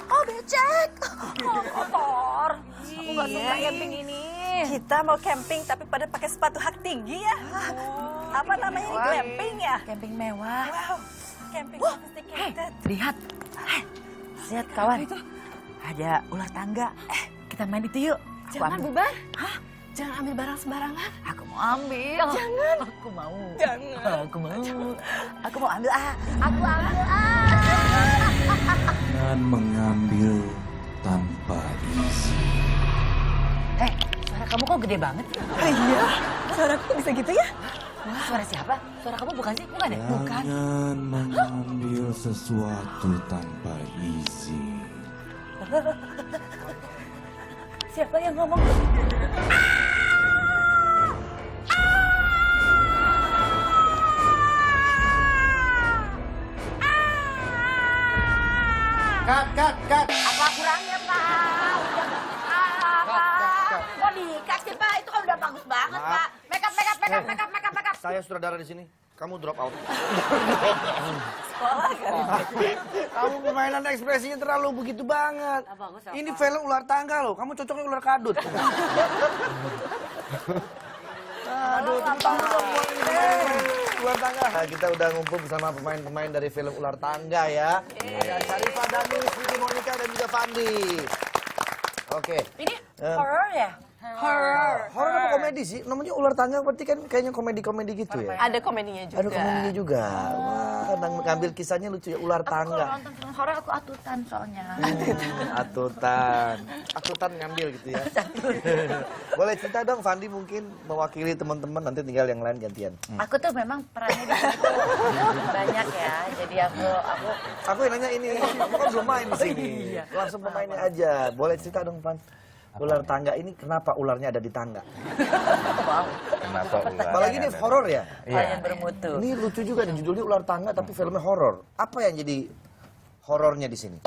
Oh, becek. Oh, kotor. Aku nggak suka camping ini. Kita mau camping tapi pada pakai sepatu hak tinggi ya. Apa namanya ini, glamping ya? Camping mewah. Wow, camping sophisticated. Lihat. Lihat kawan. Ada ular tangga. Kita main itu yuk. Jangan bubar. Hah? Jangan ambil barang sembarangan. Aku mau ambil. Jangan. Aku mau. Jangan. Aku mau. Aku mau ambil Aku ambil Jangan mengambil tanpa izin. Suara kamu kok gede banget? Iya, suaraku bisa gitu ya? Wah, suara siapa? Suara kamu bukan sih? Bukan ya? Bukan. Jangan mengambil sesuatu tanpa izin. Siapa yang ngomong? Kat. Apa kurangnya, Pak? Kok diikat sih, Pak? Itu kan udah bagus banget, Maaf. Pak. Make up. Saya sutradara di sini. Kamu drop out. Sekolah kan? Kamu permainan ekspresinya terlalu begitu banget. Bagus, Ini film ular tangga loh. Kamu cocoknya ular kadut. Aduh, tepuk tangan dong buat ini ular tangga. Nah, kita udah ngumpul bersama pemain-pemain dari film Ular Tangga ya. Ada Syarifah, Dani, Siti Monica dan juga Fandi. Oke. Ini horror ya? Horor apa komedi sih? Namanya Ular Tangga berarti kan kayaknya komedi-komedi gitu ya. Ada komedinya juga. Ada komedinya juga. Wah, dan ngambil kisahnya lucu ya Ular Kalau Tangga. nonton film horor aku atutan soalnya. Atutan ngambil gitu ya. Boleh cerita dong Fandi mungkin mewakili teman-teman, nanti tinggal yang lain gantian. Aku tuh memang perannya di sini tuh banyak ya. Jadi Aku yang nanya ini, kamu kan belum main di sini. Langsung pemainnya aja. Boleh cerita dong Fan. Ular tangga ini kenapa ularnya ada di tangga? Kenapa ular? Apalagi ini horor ya? yang bermutu. Ini lucu juga nih judulnya Ular Tangga tapi filmnya horor. Apa yang jadi horornya di sini?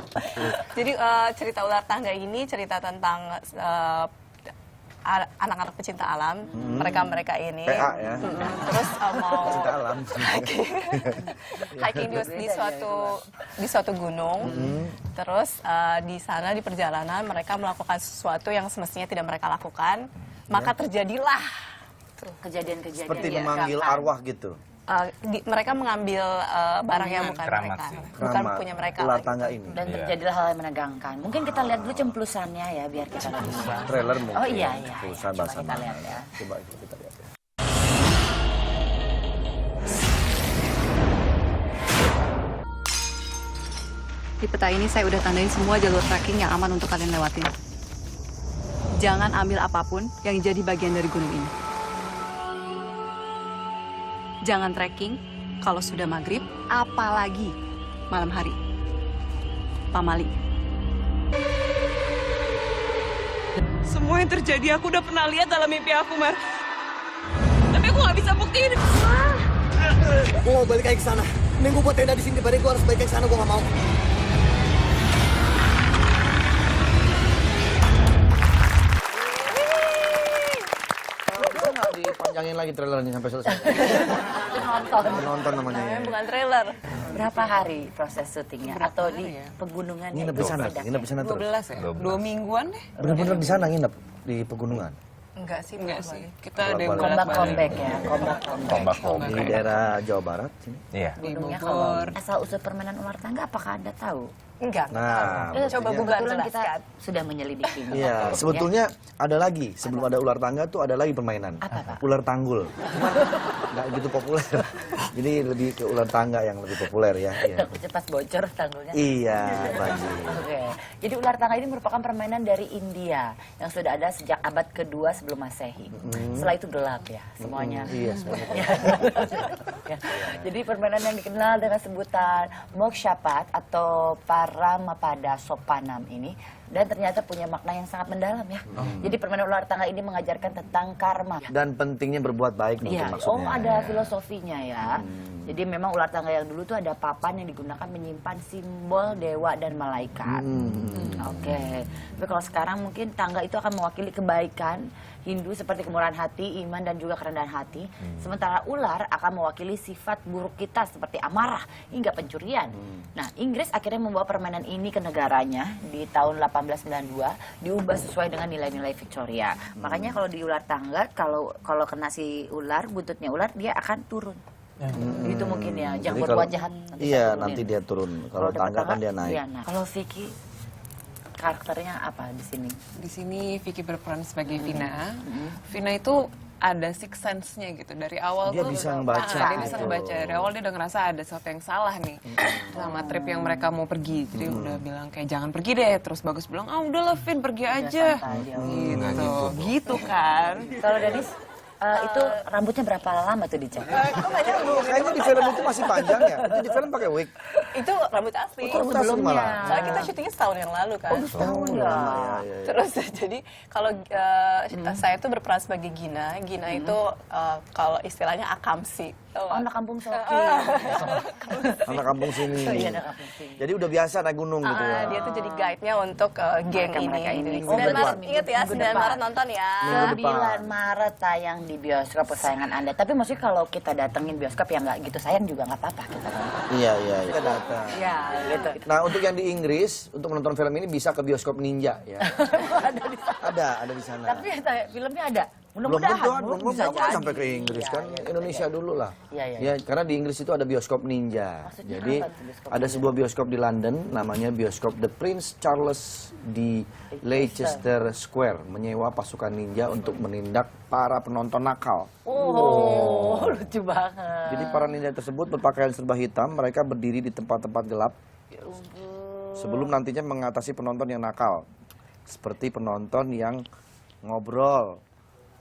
Jadi cerita ular tangga ini cerita tentang anak-anak pecinta alam, mereka ini. PA ya. Terus mau Cinta alam. hiking di suatu gunung. Terus di sana di perjalanan mereka melakukan sesuatu yang semestinya tidak mereka lakukan, maka terjadilah Kejadian-kejadian Seperti yang memanggil menegangkan. arwah gitu. mereka mengambil barang yang bukan Keramat mereka, sih. bukan Keramat punya mereka. Ular lagi. tangga ini. Dan terjadilah hal yang menegangkan. Mungkin kita lihat dulu cemplusannya ya, biar kita lihat. Trailer mungkin. Oh iya. Tulisan Coba bahasa kita mana. lihat ya. Coba kita lihat ya. Di peta ini saya udah tandain semua jalur trekking yang aman untuk kalian lewatin. Jangan ambil apapun yang jadi bagian dari gunung ini. Jangan trekking kalau sudah maghrib, apalagi malam hari. Pamali. Semua yang terjadi aku udah pernah lihat dalam mimpi aku, Mar. Tapi aku nggak bisa buktiin. Gue mau balik lagi ke sana. Mending gue buat tenda di sini daripada gue harus balik ke sana. Gue nggak mau. Bisa nggak dipanjangin lagi trailernya sampai selesai? Nonton. Penonton namanya ya. Bukan trailer. Berapa hari proses syutingnya? Atau di pegunungan? Nginep di sana, nginep di sana terus. 12 ya? 2 mingguan deh. Bener-bener di sana nginep di pegunungan. Enggak sih, Enggak sih. Kita ada Bolak-balik. yang Comeback ya, comeback. Di daerah Jawa Barat sini. Iya. Gunungnya Bogor. kalau asal usul permainan ular tangga, apakah Anda tahu? Enggak. Nah, Coba buktinya- Google Kebetulan kita jelaskan. sudah menyelidikinya. Iya, sebetulnya ada lagi. Sebelum ada ular tangga tuh ada lagi permainan. Apa, Pak? Ular tanggul. Cuma nggak gitu populer. Jadi lebih ke ular tangga yang lebih populer ya. Iya, Cepat bocor tanggulnya. iya Bagi. Oke, jadi ular tangga ini merupakan permainan dari India yang sudah ada sejak abad kedua sebelum Masehi. Setelah itu gelap ya semuanya. Iya, semuanya. Ya. Jadi permainan yang dikenal dengan sebutan mokshapat atau paramapada sopanam ini dan ternyata punya makna yang sangat mendalam ya. Jadi permainan ular tangga ini mengajarkan tentang karma. Dan pentingnya berbuat baik mungkin Iya, maksudnya. ada filosofinya ya. Jadi memang ular tangga yang dulu tuh ada papan yang digunakan menyimpan simbol dewa dan malaikat. Oke. Tapi kalau sekarang mungkin tangga itu akan mewakili kebaikan Hindu seperti kemurahan hati, iman dan juga kerendahan hati. Sementara ular akan mewakili sifat buruk kita seperti amarah hingga pencurian. Nah, Inggris akhirnya membawa permainan ini ke negaranya di tahun 1892, diubah sesuai dengan nilai-nilai Victoria. Makanya kalau di ular tangga, kalau kena si ular, buntutnya ular, dia akan turun. Gitu mungkin ya, jangan Jadi berbuat kalau- jahat. Iya, turunin. nanti dia turun. Kalau dapat tangga kan dia naik. Iya, nah. Kalau Vicky, karakternya apa di sini? Di sini Vicky berperan sebagai Vina. Vina itu ada six sense-nya gitu dari awal Dia tuh bisa ngebaca dia bisa gitu. ngebaca dari awal, dia udah ngerasa ada sesuatu yang salah nih sama trip yang mereka mau pergi, jadi udah bilang kayak jangan pergi deh, terus Bagus bilang udahlah Vin pergi aja santai aja. gitu kan. Kalau Dennis, itu rambutnya berapa lama tuh dicat? Kayaknya di film itu masih panjang ya. Itu di film pakai wig. Itu rambut asli. Rambut asli malah. Soalnya kita syutingnya setahun yang lalu kan. Setahun ya. Terus jadi kalau saya tuh berperan sebagai Gina. Gina itu kalau istilahnya akamsi. Oh, anak kampung Soki. Anak kampung sini. Iya, anak kampung sini. Jadi udah biasa naik gunung gitu ya. Dia tuh jadi guide-nya untuk geng Mereka ini. ini. 9 Maret, berarti ingat ya, minggu 9 depan. Maret nonton ya. Minggu depan. 9 Maret tayang di bioskop kesayangan Anda. Tapi maksudnya kalau kita datengin bioskop yang nggak gitu sayang juga nggak apa-apa kita kan. Iya. Kita datang. Iya, gitu. Nah, untuk yang di Inggris, untuk menonton film ini bisa ke bioskop Ninja ya. Ada di sana. Tapi filmnya ada. Belum Mudah-mudahan belum bisa jadi. sampai ke Inggris Iya, kan. iya, Indonesia iya. dulu lah. Iya, iya. Ya, karena di Inggris itu ada bioskop Ninja. Maksudnya Jadi apa tuh bioskop ada Ninja? sebuah bioskop di London namanya bioskop The Prince Charles di Leicester Square, menyewa pasukan ninja untuk menindak para penonton nakal. Oh, lucu banget. Jadi para ninja tersebut berpakaian serba hitam, mereka berdiri di tempat-tempat gelap sebelum nantinya mengatasi penonton yang nakal. Seperti penonton yang ngobrol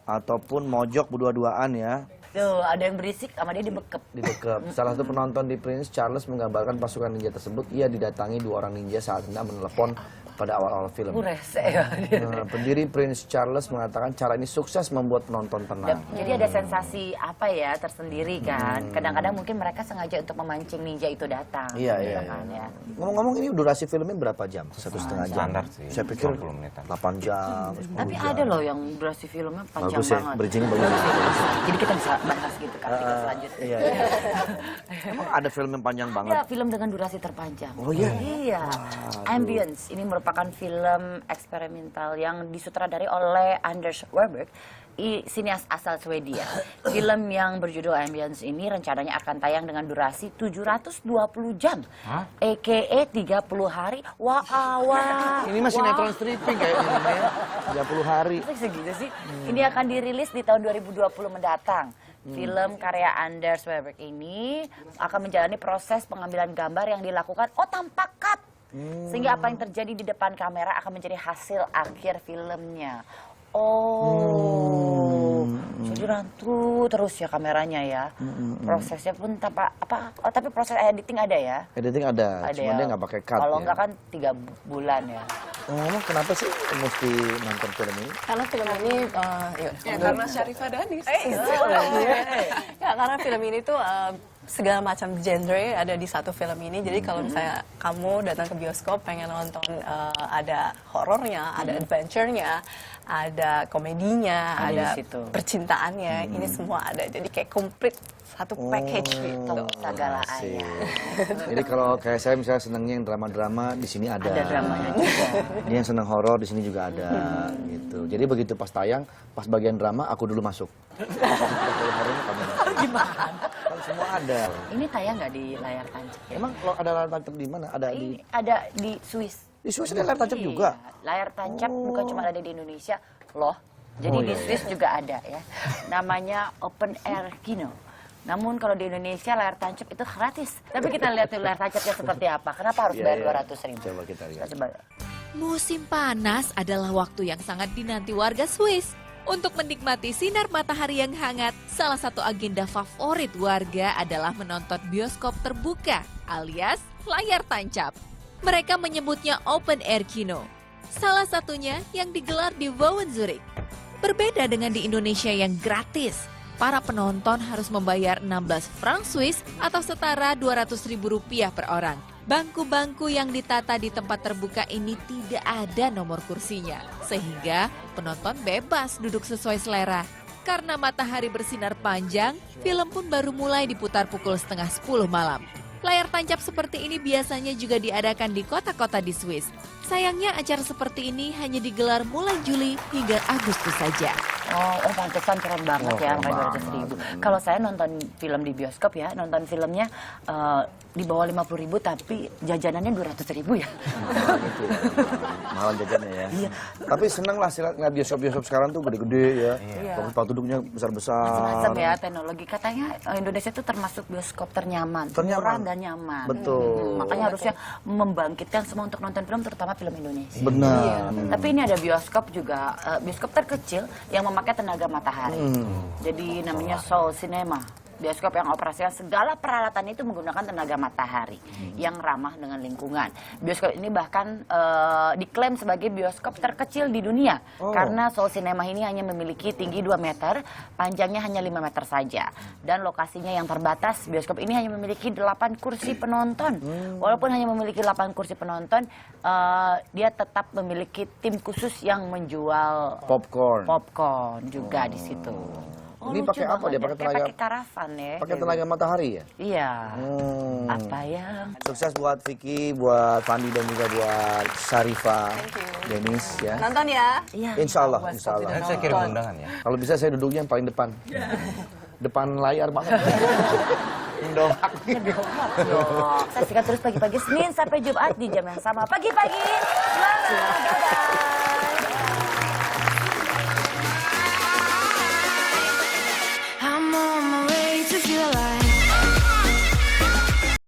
ataupun mojok berdua-duaan ya. Tuh, ada yang berisik sama dia dibekep. Dibekep. Salah satu penonton di Prince Charles menggambarkan pasukan ninja tersebut. Ia didatangi 2 orang ninja saat hendak menelepon pada awal-awal film. Rese ya. Nah, pendiri Prince Charles mengatakan cara ini sukses membuat penonton tenang. Jadi ada sensasi apa ya tersendiri kan. Kadang-kadang mungkin mereka sengaja untuk memancing ninja itu datang. Iya, gitu iya. kan, ya. Ngomong-ngomong ini durasi filmnya berapa jam? 1,5 jam? Standar sih, Saya pikir 20 menitan. 8 jam, 10 Tapi jam. ada loh yang durasi filmnya panjang Bagus ya, banget. bridging bagus. Jadi kita bisa bahas gitu kan kita selanjutnya. Iya. Emang ada film yang panjang banget? Ya, film dengan durasi terpanjang. Oh, iya? Iya. Ambience ini merupakan film eksperimental yang disutradarai oleh Anders Warburg, sinias asal Swedia. Film yang berjudul Ambience ini rencananya akan tayang dengan durasi 720 jam. EKE 30 hari. Wah, Ini masih sinetron stripping kayaknya ini ya. 30 hari. Masa segitu sih? Ini akan dirilis di tahun 2020 mendatang. Film karya Anders Warburg ini akan menjalani proses pengambilan gambar yang dilakukan tanpa cut. Sehingga apa yang terjadi di depan kamera akan menjadi hasil akhir filmnya. Jadi rantu terus ya kameranya ya. Prosesnya pun tapi proses editing ada ya? Editing ada, cuma dia nggak pakai cut. Kalau ya. enggak kan 3 bulan ya. Ngomong kenapa sih mesti nonton film ini? Karena film ini, Ya karena Syarifah Danis. Ya, karena film ini tuh segala macam genre ada di satu film ini. Jadi kalau misalnya kamu datang ke bioskop pengen nonton ada horornya, ada adventure-nya, ada komedinya, Ada di ada situ. percintaannya, ini semua ada. Jadi kayak komplit satu package gitu. Segala Asik. ayah. Jadi kalau kayak saya misalnya senengnya yang drama-drama, di sini ada. Ada dramanya juga. Dia yang seneng horor di sini juga ada gitu. Jadi begitu pas tayang, pas bagian drama aku dulu masuk. Kalau horornya kamu masuk. Gimana? Kan semua ada. Ini tayang nggak di layar tancap ya? Emang kalau ada layar tancap di mana? Ada di Ini ada di Swiss. di Swiss ada layar tancap Iya, juga. Layar tancap bukan cuma ada di Indonesia loh. Jadi di Swiss juga ada ya. Namanya Open Air Kino. Namun kalau di Indonesia layar tancap itu gratis. Tapi kita lihat layar tancapnya seperti apa. Kenapa harus bayar 200.000? Coba kita lihat. Coba. Musim panas adalah waktu yang sangat dinanti warga Swiss. Untuk menikmati sinar matahari yang hangat, salah satu agenda favorit warga adalah menonton bioskop terbuka alias layar tancap. Mereka menyebutnya open air kino. Salah satunya yang digelar di Wowen Zurich. Berbeda dengan di Indonesia yang gratis, para penonton harus membayar 16 franc Swiss atau setara Rp200.000 per orang. Bangku-bangku yang ditata di tempat terbuka ini tidak ada nomor kursinya, sehingga penonton bebas duduk sesuai selera. Karena matahari bersinar panjang, film pun baru mulai diputar pukul 9:30 malam. Layar tancap seperti ini biasanya juga diadakan di kota-kota di Swiss. Sayangnya acara seperti ini hanya digelar mulai Juli hingga Agustus saja. Oh, pantesan keren banget ya, makanya 200.000. Kalau saya nonton film di bioskop ya, nonton filmnya di bawah 50.000 tapi jajanannya 200.000 ya. Gitu ya. Mahal jajannya ya. Iya. Tapi seneng lah sih ngeliat bioskop-bioskop sekarang tuh gede-gede ya. Iya. Tempat duduknya besar-besar. Macam-macam ya teknologi. Katanya Indonesia itu termasuk bioskop ternyaman, murah dan nyaman. Betul. Makanya harusnya membangkitkan semua untuk nonton film, terutama film Indonesia. Benar. Iya. Tapi ini ada bioskop juga, bioskop terkecil yang memakai tenaga matahari. Jadi namanya Seoul Cinema. Bioskop yang operasikan segala peralatan itu menggunakan tenaga matahari yang ramah dengan lingkungan. Bioskop ini bahkan diklaim sebagai bioskop terkecil di dunia karena Seoul Cinema ini hanya memiliki tinggi 2 meter, panjangnya hanya 5 meter saja. Dan lokasinya yang terbatas, bioskop ini hanya memiliki 8 kursi penonton. Walaupun hanya memiliki 8 kursi penonton, dia tetap memiliki tim khusus yang menjual popcorn juga di situ. Ini pakai apa dia? Pakai tenaga? Pakai karavan ya. Pakai tenaga matahari ya? Iya. Apa ya? Sukses buat Vicky, buat Fandi dan juga buat Syarifah, Denis ya. Nonton ya. Iya. Insya Allah, insya Allah. Nanti saya kirim undangan ya. Kalau bisa saya duduknya yang paling depan. Depan layar banget. Mendoak. Saksikan terus pagi-pagi Senin sampai Jumat di jam yang sama. Pagi-pagi. Semangat. Dadah. I'm on my way to feel alive.